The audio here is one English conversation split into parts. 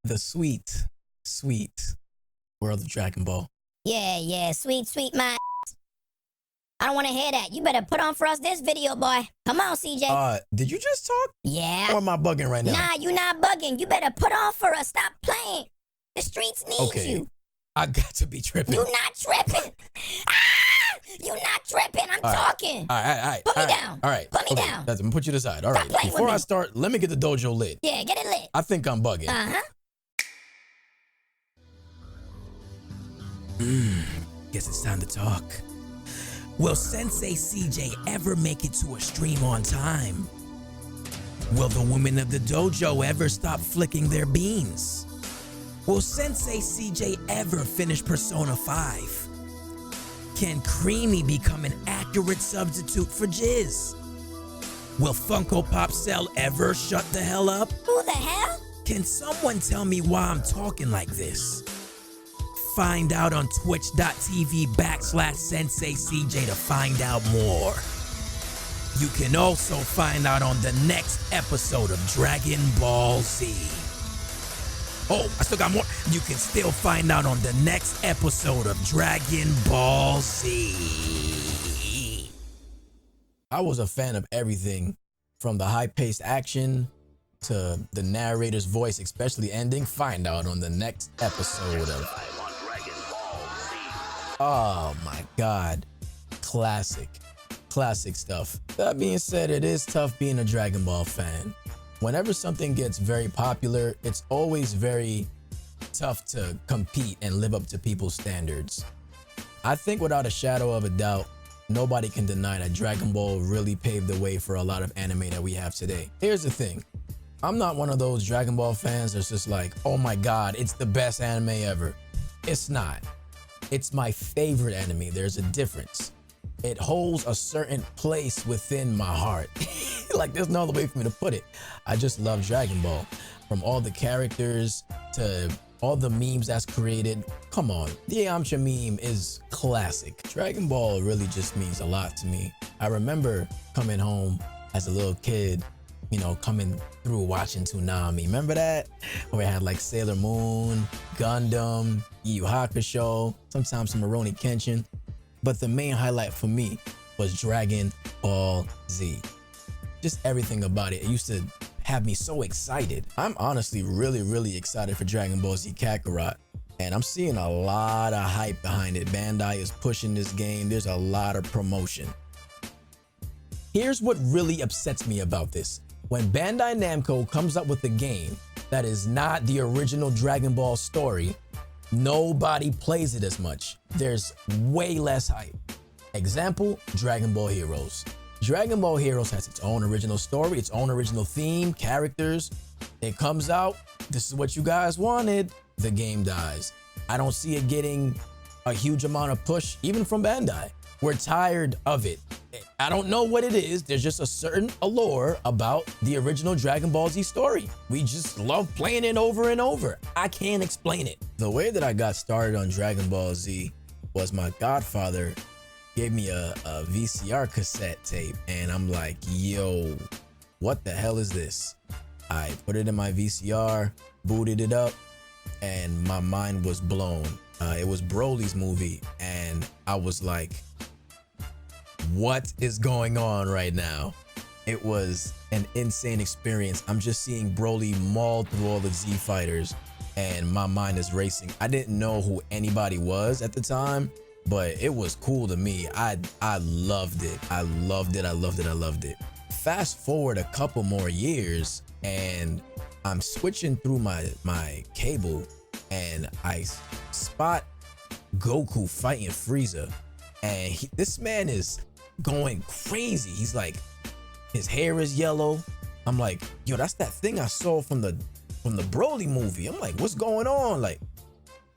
the sweet, sweet world of Dragon Ball. Yeah, sweet my. I don't want to hear that. You better put on for us this video, boy. Come on, CJ. Did you just talk? Yeah. Or am I bugging right now? Nah, you not bugging. You better put on for us. Stop playing. The streets need you. I got to be tripping. You not tripping. You not tripping. I'm talking. All right. Put me down. All right. Put me down. I'm gonna put you to the side. All right. Stop Before I start, let me get the dojo lit. Yeah, get it lit. I think I'm bugging. Guess it's time to talk. Will SenseiCJ ever make it to a stream on time? Will the women of the dojo ever stop flicking their beans? Will SenseiCJ ever finish Persona 5? Can Creamy become an accurate substitute for Jizz? Will Funko Pop Cell ever shut the hell up? Who the hell? Can someone tell me why I'm talking like this? Find out on twitch.tv/SenseiCJ to find out more. You can also find out on the next episode of Dragon Ball Z. Oh, I still got more. You can still find out on the next episode of Dragon Ball Z. I was a fan of everything from the high-paced action to the narrator's voice, especially ending. Find out on the next episode of... Oh my God. Classic stuff. That being said, it is tough being a Dragon Ball fan. Whenever something gets very popular, it's always very tough to compete and live up to people's standards. I think without a shadow of a doubt, nobody can deny that Dragon Ball really paved the way for a lot of anime that we have today. Here's the thing. I'm not one of those Dragon Ball fans that's just like, oh my God, it's the best anime ever. It's not. It's my favorite anime. There's a difference. It holds a certain place within my heart. Like, there's no other way for me to put it. I just love Dragon Ball. From all the characters to all the memes that's created. Come on, the Yamcha meme is classic. Dragon Ball really just means a lot to me. I remember coming home as a little kid, you know, coming through watching Toonami. Remember that? Where it had like Sailor Moon, Gundam, Yu Yu Hakusho, sometimes some Rurouni Kenshin. But the main highlight for me was Dragon Ball Z. Just everything about it. It used to have me so excited. I'm honestly really excited for Dragon Ball Z Kakarot. And I'm seeing a lot of hype behind it. Bandai is pushing this game. There's a lot of promotion. Here's what really upsets me about this. When Bandai Namco comes up with a game that is not the original Dragon Ball story, nobody plays it as much. There's way less hype. Example, Dragon Ball Heroes. Dragon Ball Heroes has its own original story, its own original theme, characters. It comes out, this is what you guys wanted, the game dies. I don't see it getting a huge amount of push, even from Bandai. We're tired of it. I don't know what it is. There's just a certain allure about the original Dragon Ball Z story. We just love playing it over and over. I can't explain it. The way that I got started on Dragon Ball Z was my godfather gave me a VCR cassette tape, and I'm like, yo, what the hell is this? I put it in my VCR, booted it up, and my mind was blown. It was Broly's movie, and I was like, what is going on right now? It was an insane experience. I'm just seeing Broly maul through all the Z fighters, and my mind is racing. I didn't know who anybody was at the time, but it was cool to me. I loved it. I loved it. Fast forward a couple more years, and I'm switching through my cable, and I spot Goku fighting Frieza, and this man is going crazy. He's like, his hair is yellow. I'm like, yo, that's that thing I saw from the Broly movie. I'm like, what's going on? Like,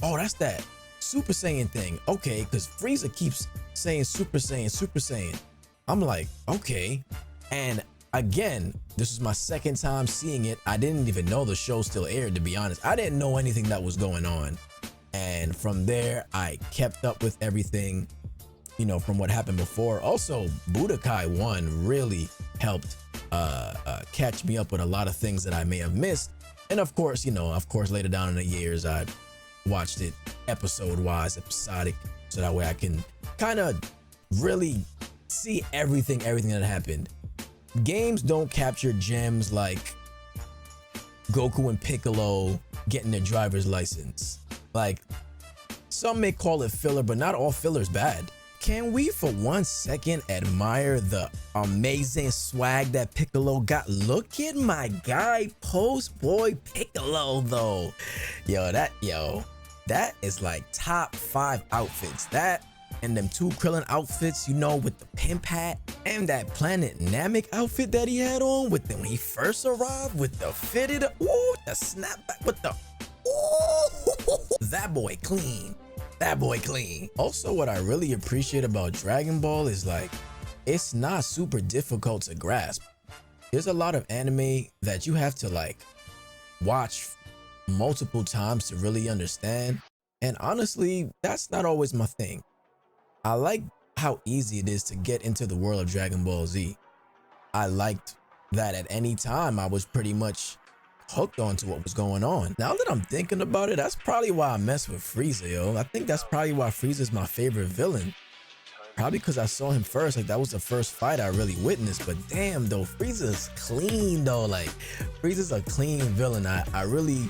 oh, that's that Super Saiyan thing. Okay, because Frieza keeps saying Super Saiyan. I'm like, okay. And again, this is my second time seeing it. I didn't even know the show still aired, to be honest. I didn't know anything that was going on. And from there, I kept up with everything, you know, from what happened before. Also, Budokai 1 really helped catch me up with a lot of things that I may have missed. And of course, later down in the years, I watched it episode-wise, episodic, so that way I can kind of really see everything that happened. Games don't capture gems like Goku and Piccolo getting their driver's license. Like, some may call it filler, but not all filler's bad. Can we for 1 second admire the amazing swag that Piccolo got? Look at my guy, Post Boy Piccolo, though. That is like top 5 outfits. That and them 2 Krillin outfits, with the pimp hat, and that Planet Namek outfit that he had on when he first arrived with the fitted, the snapback with the, that boy clean. That boy clean. Also, what I really appreciate about Dragon Ball is it's not super difficult to grasp. There's a lot of anime that you have to watch multiple times to really understand. And honestly, that's not always my thing. I like how easy it is to get into the world of Dragon Ball Z. I liked that at any time I was pretty much hooked onto what was going on. Now that I'm thinking about it, that's probably why I mess with Frieza, yo. I think that's probably why Frieza's my favorite villain. Probably because I saw him first. That was the first fight I really witnessed. But damn, though, Frieza's clean, though. Frieza's a clean villain. I really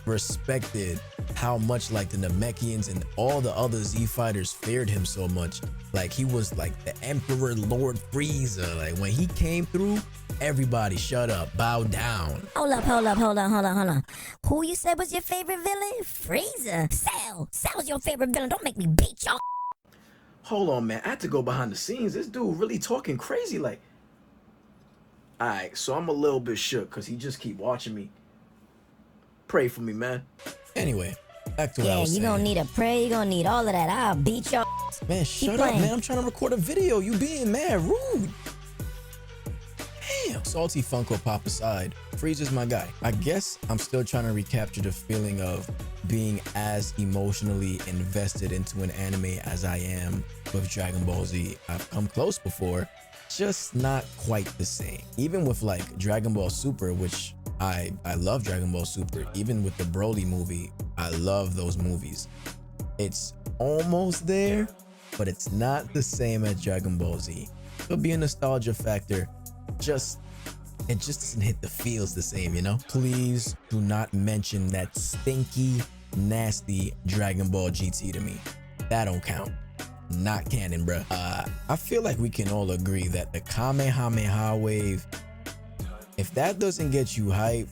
respected how much the Namekians and all the other Z fighters feared him so much. He was the Emperor Lord Frieza. When he came through, everybody shut up, bow down. Hold on. Who you said was your favorite villain? Frieza. Cell's your favorite villain. Don't make me beat y'all. Hold on, man. I had to go behind the scenes. This dude really talking crazy. Alright, so I'm a little bit shook because he just keep watching me. Pray for me, man. Anyway, back to what I was saying. You gonna need a prayer. You gonna need all of that. I'll beat y'all. Man, shut up, man. I'm trying to record a video. You being mad rude. Damn. Salty Funko Pop aside, Frieza's my guy. I guess I'm still trying to recapture the feeling of being as emotionally invested into an anime as I am with Dragon Ball Z. I've come close before, just not quite the same. Even with Dragon Ball Super, which I love Dragon Ball Super. Even with the Broly movie, I love those movies. It's almost there, but it's not the same as Dragon Ball Z. Could be a nostalgia factor. It just doesn't hit the feels the same, Please do not mention that stinky, nasty Dragon Ball GT to me. That don't count. Not canon, bruh. I feel like we can all agree that the Kamehameha wave, if that doesn't get you hype,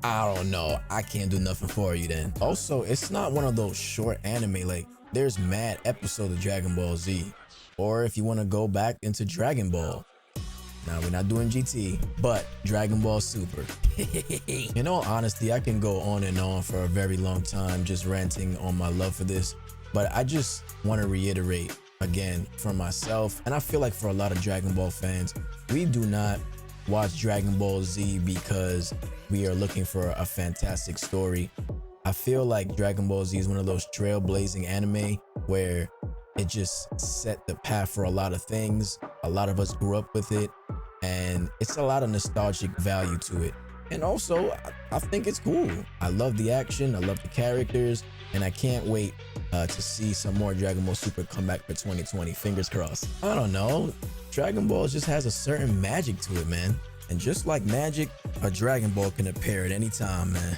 I don't know. I can't do nothing for you then. Also, it's not one of those short anime. There's mad episodes of Dragon Ball Z. Or if you want to go back into Dragon Ball. Now, we're not doing GT, but Dragon Ball Super. In all honesty, I can go on and on for a very long time just ranting on my love for this. But I just want to reiterate again for myself, and I feel like for a lot of Dragon Ball fans, we do not watch Dragon Ball Z because we are looking for a fantastic story. I feel like Dragon Ball Z is one of those trailblazing anime where it just set the path for a lot of things. A lot of us grew up with it, and it's a lot of nostalgic value to it. And also, I think it's cool. I love the action, I love the characters, and I can't wait to see some more Dragon Ball Super come back for 2020. Fingers crossed. I don't know. Dragon Ball just has a certain magic to it, man. And just like magic, a Dragon Ball can appear at any time, man.